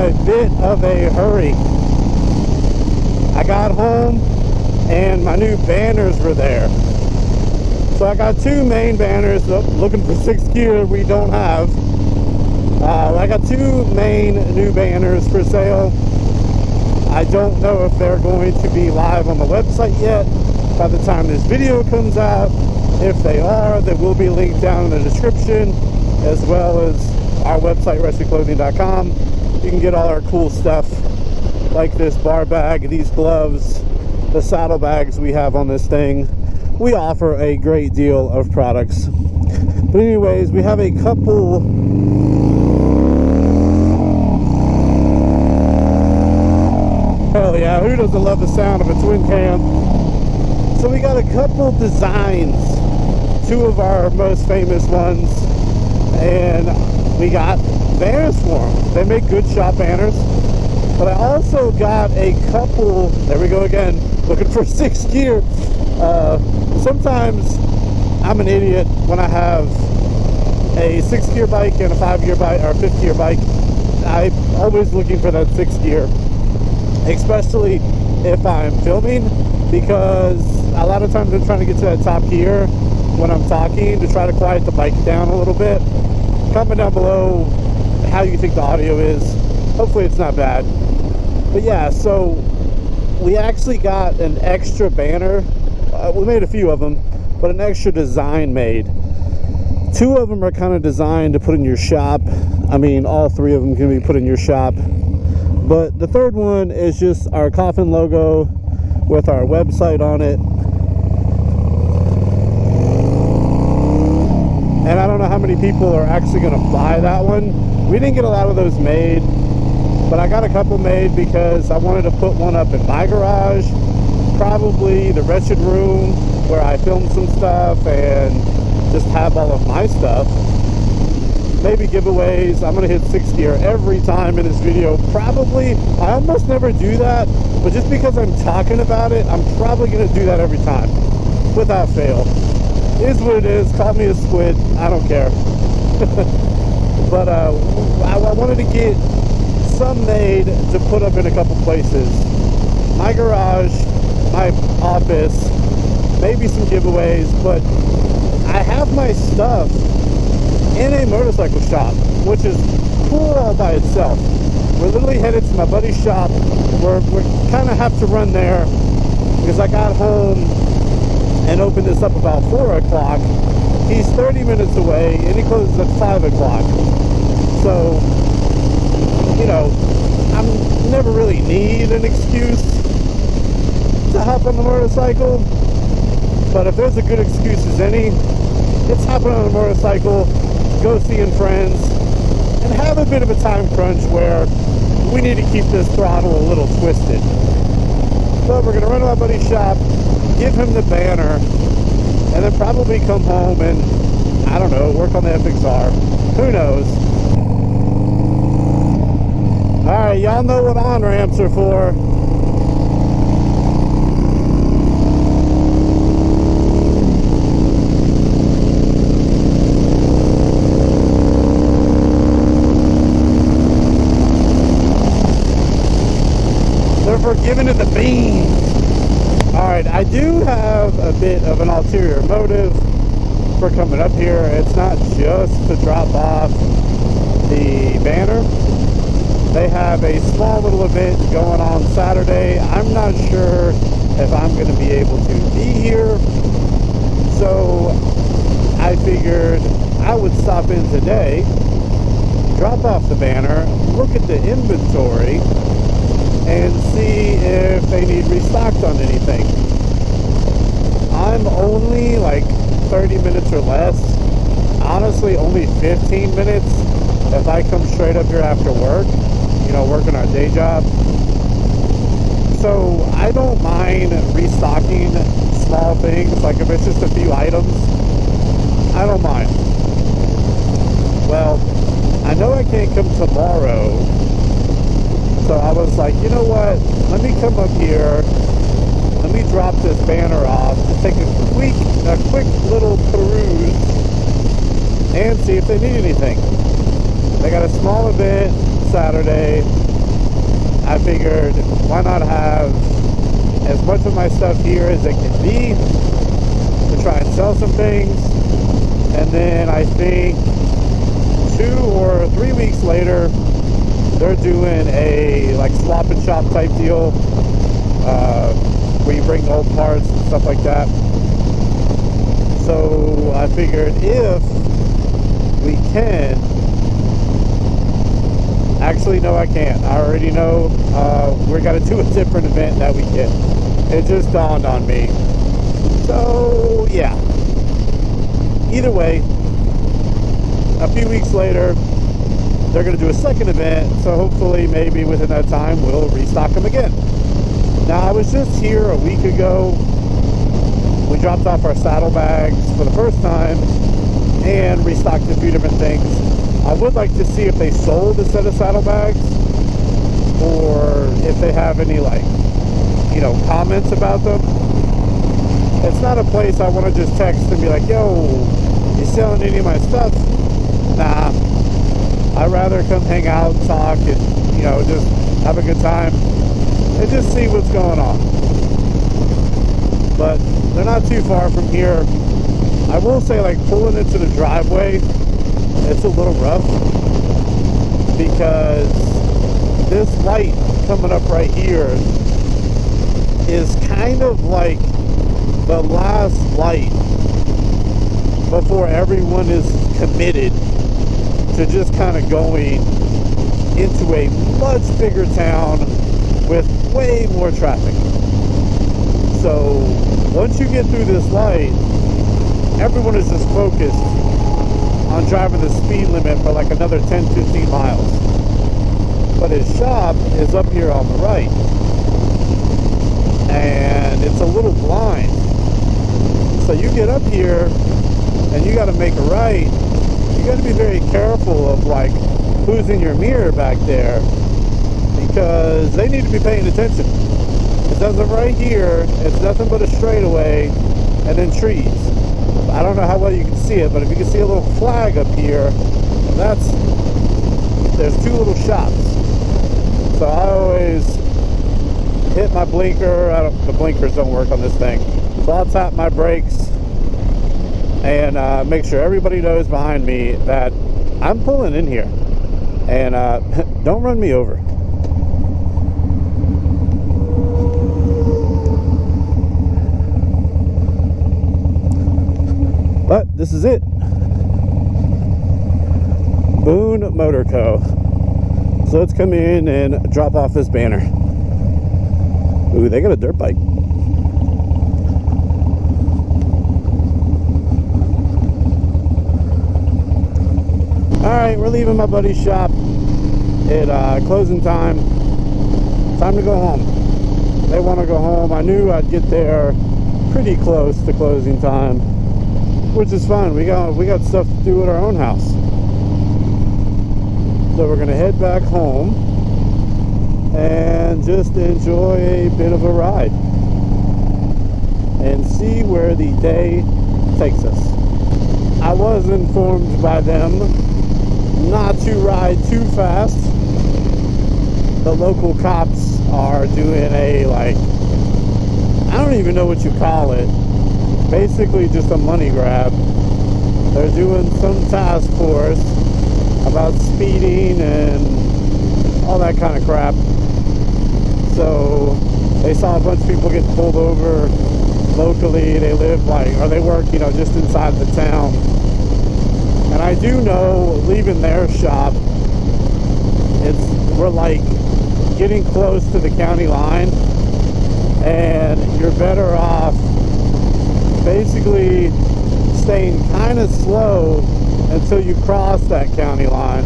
a bit of a hurry. I got home and my new banners were there. So I got two main banners. Looking for 6th gear we don't have. I got two main new banners for sale. I don't know if they're going to be live on the website yet by the time this video comes out. If they are, they will be linked down in the description, as well as our website, wretchedclothing.com. You can get all our cool stuff like this bar bag, these gloves, the saddlebags we have on this thing. We offer a great deal of products. But anyways, we have a couple hell yeah, who doesn't love the sound of a twin cam? So we got a couple designs, two of our most famous ones, and we got banners for them. They make good shop banners. But I also got a couple, there we go again, looking for 6th gear. Sometimes I'm an idiot when I have a 6th gear bike and a 5th gear bike or a 5th gear bike. I'm always looking for that 6th gear, especially if I'm filming, because a lot of times I'm trying to get to that top gear when I'm talking to try to quiet the bike down a little bit. Comment down below how you think the audio is. Hopefully it's not bad. But yeah, so we actually got an extra banner. We made a few of them, but an extra design made. Two of them are kind of designed to put in your shop. I mean, all three of them can be put in your shop. But the third one is just our coffin logo with our website on it. And I don't know how many people are actually going to buy that one. We didn't get a lot of those made, but I got a couple made because I wanted to put one up in my garage, probably the Wretched room where I filmed some stuff, and just have all of my stuff. Maybe giveaways. I'm going to hit 6th gear every time in this video. Probably. I almost never do that, but just because I'm talking about it, I'm probably going to do that every time, without fail. It is what it is. Call me a squid. I don't care. But I wanted to get some made to put up in a couple places. My garage, my office, maybe some giveaways, but I have my stuff in a motorcycle shop, which is cool all by itself. We're literally headed to my buddy's shop. We kind of have to run there because I got home and opened this up about 4 o'clock. He's 30 minutes away and he closes at 5 o'clock. So, you know, I never really need an excuse to hop on the motorcycle. But if there's a good excuse as any, it's hopping on a motorcycle, go seeing friends, and have a bit of a time crunch where we need to keep this throttle a little twisted. So we're going to run to my buddy's shop, give him the banner, and then probably come home and, I don't know, work on the FXR. Who knows? Alright, y'all know what on-ramps are for. For giving it the beans. Alright, I do have a bit of an ulterior motive for coming up here. It's not just to drop off the banner. They have a small little event going on Saturday. I'm not sure if I'm going to be able to be here, so I figured I would stop in today, drop off the banner, look at the inventory, and see if they need restocked on anything. I'm only like 30 minutes or less. Honestly, only 15 minutes if I come straight up here after work, you know, working our day job. So I don't mind restocking small things, like if it's just a few items, I don't mind. Well, I know I can't come tomorrow, so I was like, you know what, let me come up here, let me drop this banner off to take a quick little peruse and see if they need anything. They got a small event Saturday. I figured, why not have as much of my stuff here as it can be to try and sell some things. And then I think 2 or 3 weeks later, they're doing a like swap and shop type deal, where you bring old parts and stuff like that. So I figured if we can, actually no I can't, I already know, we're gonna do a different event that weekend. It just dawned on me. So yeah, either way, a few weeks later they're going to do a second event, so hopefully maybe within that time we'll restock them again. Now I was just here a week ago. We dropped off our saddlebags for the first time and restocked a few different things. I would like to see if they sold a set of saddlebags, or if they have any, like, you know, comments about them. It's not a place I want to just text and be like, yo, you selling any of my stuff? Nah, I'd rather come hang out, talk, and, you know, just have a good time and just see what's going on. But they're not too far from here. I will say, like, pulling into the driveway, it's a little rough, because this light coming up right here is kind of like the last light before everyone is committed to just kind of going into a much bigger town with way more traffic. So once you get through this light, everyone is just focused on driving the speed limit for like another 10-15 miles. But his shop is up here on the right, and it's a little blind. So you get up here and you got to make a right. You got to be very careful of like who's in your mirror back there, because they need to be paying attention. It does it right here. It's nothing but a straightaway and then trees. I don't know how well you can see it, but if you can see a little flag up here, there's 2 little shops. So I always hit my blinker. The blinkers don't work on this thing. So I'll tap my brakes and make sure everybody knows behind me that I'm pulling in here. And don't run me over. But this is it. Boone Motor Co. So let's come in and drop off this banner. Ooh, they got a dirt bike. Alright, we're leaving my buddy's shop at closing time. Time to go home. They want to go home. I knew I'd get there pretty close to closing time, which is fine. We got stuff to do at our own house. So we're going to head back home and just enjoy a bit of a ride and see where the day takes us. I was informed by them not to ride too fast. The local cops are doing a, like, I don't even know what you call it. Basically just a money grab. They're doing some task force about speeding and all that kind of crap. So they saw a bunch of people getting pulled over locally. They live or they work, you know, just inside the town. And I do know, leaving their shop, we're like getting close to the county line, and you're better off basically staying kind of slow until you cross that county line.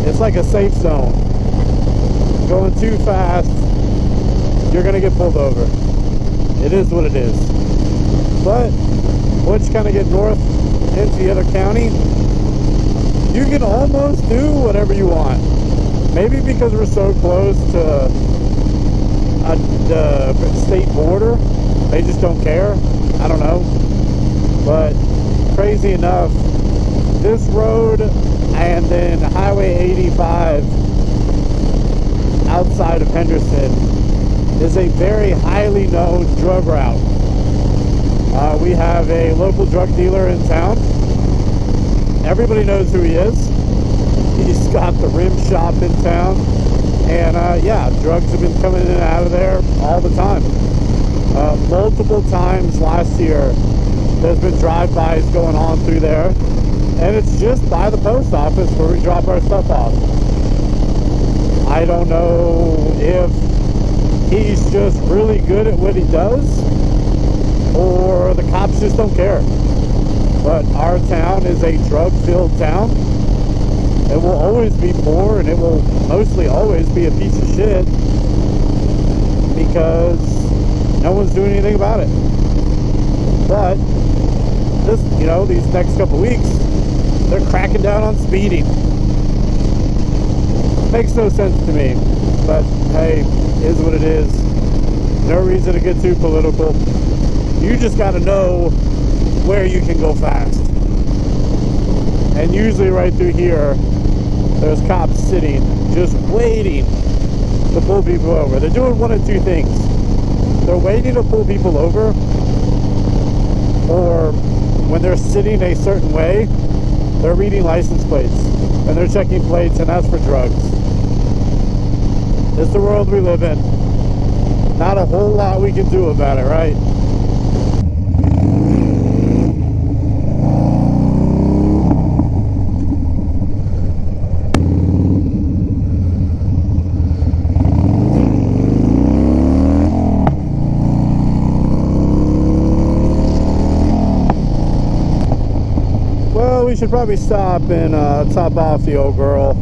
It's like a safe zone. Going too fast, you're gonna get pulled over. It is what it is. But once you kind of get north into the other county, you can almost do whatever you want. Maybe because we're so close to the state border, they just don't care. I don't know. But crazy enough, this road And then Highway 85 outside of Henderson is a very highly known drug route. We have a local drug dealer in town. Everybody knows who he is. He's got the rim shop in town. And yeah, drugs have been coming in and out of there all the time. Multiple times last year, there's been drive-bys going on through there. And it's just by the post office where we drop our stuff off. I don't know if he's just really good at what he does, or the cops just don't care. But our town is a drug-filled town. It will always be poor, and it will mostly always be a piece of shit because no one's doing anything about it. But this, you know, these next couple weeks, they're cracking down on speeding. Makes no sense to me, but hey, is what it is. No reason to get too political. You just got to know where you can go fast. And usually right through here, there's cops sitting, just waiting to pull people over. They're doing one of two things. They're waiting to pull people over, or when they're sitting a certain way, they're reading license plates, and they're checking plates, and that's for drugs. It's the world we live in. Not a whole lot we can do about it, right? We should probably stop and top off the old girl.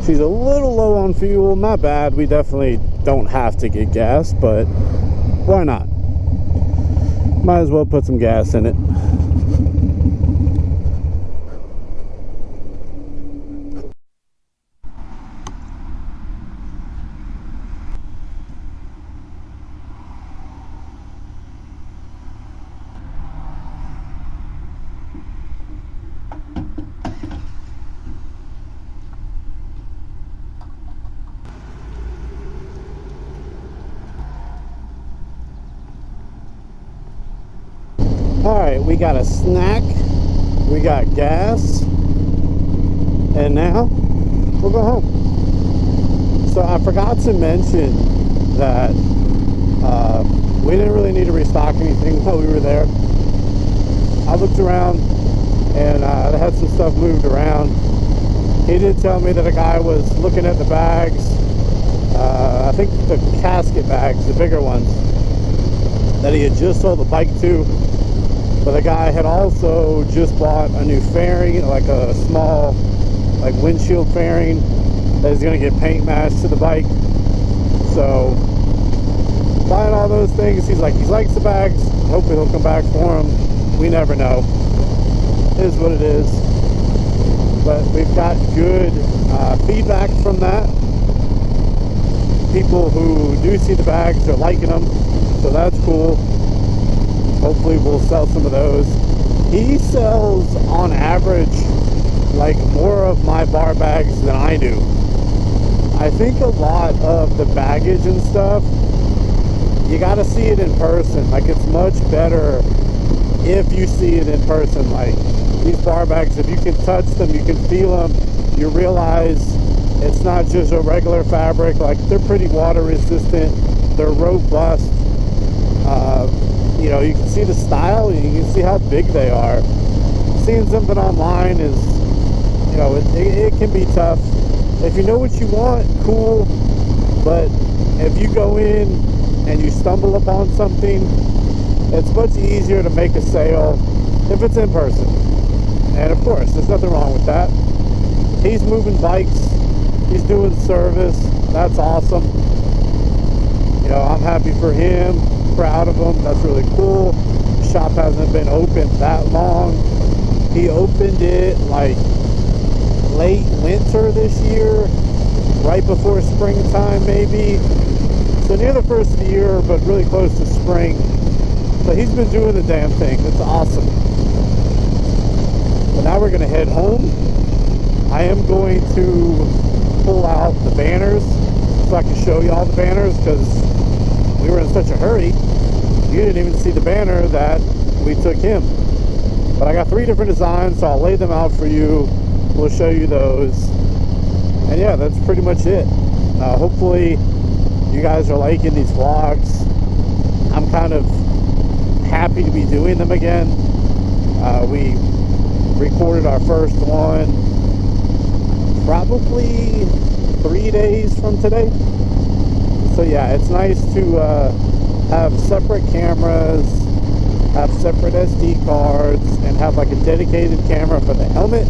She's a little low on fuel. Not bad. We definitely don't have to get gas, but why not? Might as well put some gas in it. Alright, we got a snack, we got gas, and now we'll go home. So I forgot to mention that we didn't really need to restock anything while we were there. I looked around and they had some stuff moved around. He did tell me that a guy was looking at the bags, I think the casket bags, the bigger ones, that he had just sold the bike to. But the guy had also just bought a new fairing, like a small, like windshield fairing that he's going to get paint matched to the bike. So, buying all those things, he's like, he likes the bags. Hopefully he'll come back for them. We never know. It is what it is. But we've got good feedback from that. People who do see the bags are liking them, so that's cool. Hopefully we'll sell some of those. He sells on average like more of my bar bags than I do. I think a lot of the baggage and stuff, you gotta see it in person. Like, it's much better if you see it in person. Like, these bar bags, if you can touch them, you can feel them, you realize it's not just a regular fabric. Like, they're pretty water resistant, they're robust. You know, you can see the style, and you can see how big they are. Seeing something online is, you know, it can be tough. If you know what you want, cool. But if you go in and you stumble upon something, it's much easier to make a sale if it's in person. And of course, there's nothing wrong with that. He's moving bikes, he's doing service, that's awesome. You know, I'm happy for him. Proud of him. That's really cool. The shop hasn't been open that long. He opened it like late winter this year, right before springtime maybe. So near the first of the year, but really close to spring. So he's been doing the damn thing. It's awesome. But now we're gonna head home. I am going to pull out the banners so I can show you all the banners, because we were in such a hurry you didn't even see the banner that we took him. But I got 3 different designs, so I'll lay them out for you. We'll show you those, and yeah, that's pretty much it. Hopefully you guys are liking these vlogs. I'm kind of happy to be doing them again. We recorded our first one probably 3 days from today. So yeah, it's nice to have separate cameras, have separate SD cards, and have like a dedicated camera for the helmet.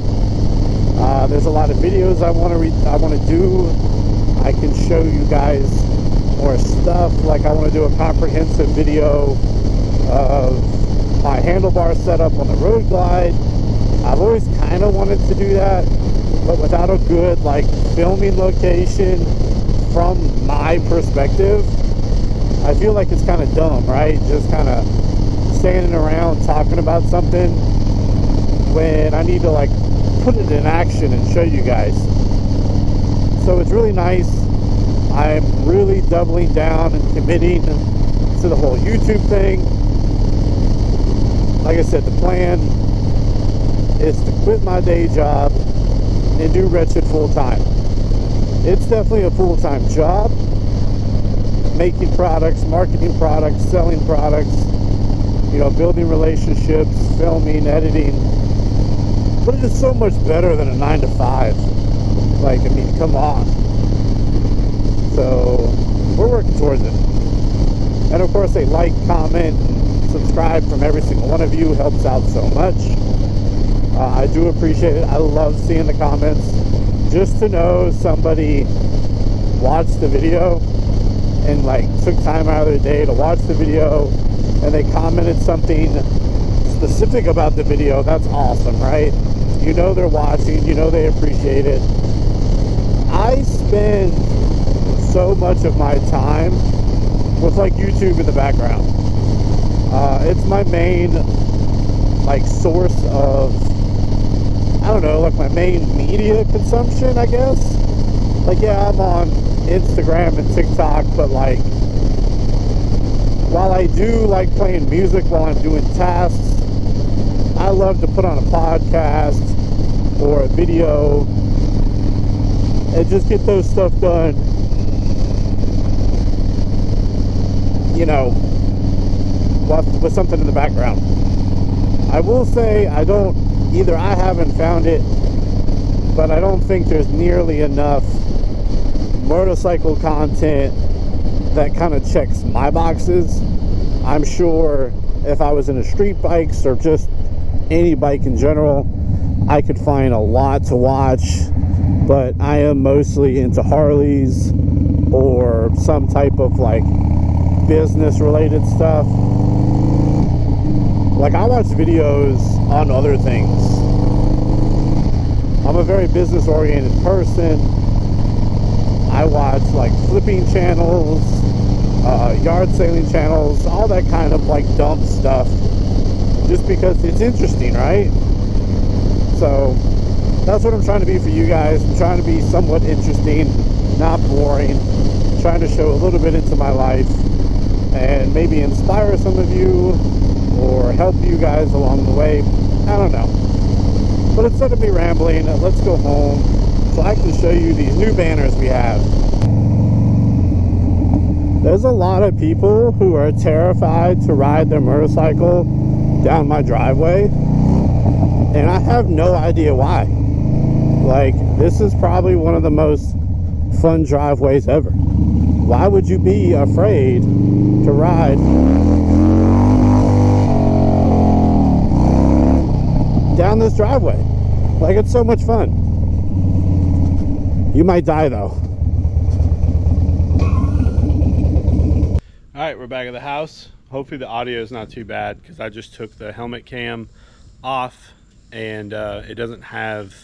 There's a lot of videos I want to do. I can show you guys more stuff. Like I want to do a comprehensive video of my handlebar setup on the road glide. I've always kind of wanted to do that, but without a good like filming location from my perspective, I feel like it's kind of dumb, right? Just kind of standing around talking about something when I need to like put it in action and show you guys. So it's really nice. I'm really doubling down and committing to the whole YouTube thing. Like I said, the plan is to quit my day job and do Wretched full time. It's definitely a full-time job, making products, marketing products, selling products, you know, building relationships, filming, editing. But it is so much better than a 9-to-5. Like, I mean, come on. So we're working towards it. And of course, a like, comment, and subscribe from every single one of you helps out so much. I do appreciate it. I love seeing the comments. Just to know somebody watched the video and like took time out of their day to watch the video, and they commented something specific about the video, that's awesome, right? You know they're watching, you know they appreciate it. I spend so much of my time with like YouTube in the background. It's my main like source of, I don't know, like my main media consumption, I guess. Like, yeah, I'm on Instagram and TikTok, but like, while I do like playing music while I'm doing tasks, I love to put on a podcast or a video and just get those stuff done, you know, with something in the background. I will say I haven't found it, but I don't think there's nearly enough motorcycle content that kind of checks my boxes. I'm sure if I was into street bikes or just any bike in general, I could find a lot to watch, but I am mostly into Harleys or some type of like business related stuff. Like, I watch videos on other things. I'm a very business oriented person. I watch like flipping channels, yard sailing channels, all that kind of like dumb stuff, just because it's interesting, right? So that's what I'm trying to be for you guys. I'm trying to be somewhat interesting, not boring, trying to show a little bit into my life and maybe inspire some of you or help you guys along the way. I don't know. But instead of me rambling, let's go home so I can show you these new banners we have. There's a lot of people who are terrified to ride their motorcycle down my driveway, and I have no idea why. Like, this is probably one of the most fun driveways ever. Why would you be afraid to ride down this driveway? Like, it's so much fun. You might die though. All right, we're back at the house. Hopefully the audio is not too bad because I just took the helmet cam off and it doesn't have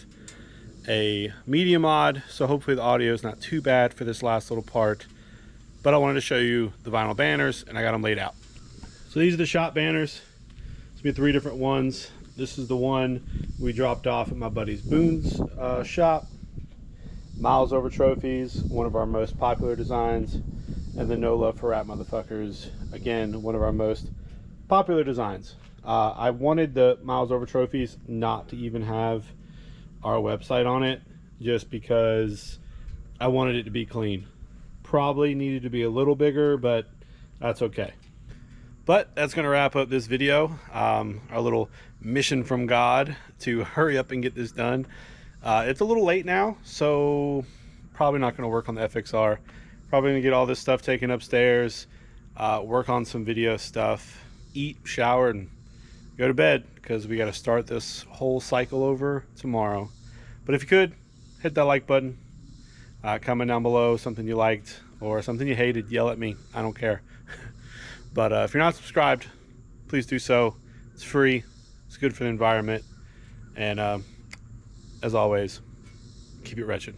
a media mod, so hopefully the audio is not too bad for this last little part. But I wanted to show you the vinyl banners, and I got them laid out. So these are the shop banners. It's been 3 different ones. This is the one we dropped off at my buddy's Boone's shop. Miles Over Trophies, one of our most popular designs. And the No Love for Rap Motherfuckers, again, one of our most popular designs. I wanted the Miles Over Trophies not to even have our website on it, just because I wanted it to be clean. Probably needed to be a little bigger, but that's okay. But that's going to wrap up this video. Our little mission from God to hurry up and get this done. It's a little late now, so probably not going to work on the FXR. Probably going to get all this stuff taken upstairs, work on some video stuff, eat, shower, and go to bed, because we got to start this whole cycle over tomorrow. But if you could, hit that like button. Comment down below something you liked or something you hated. Yell at me. I don't care. But if you're not subscribed, please do so. It's free. It's good for the environment. And as always, keep it wretched.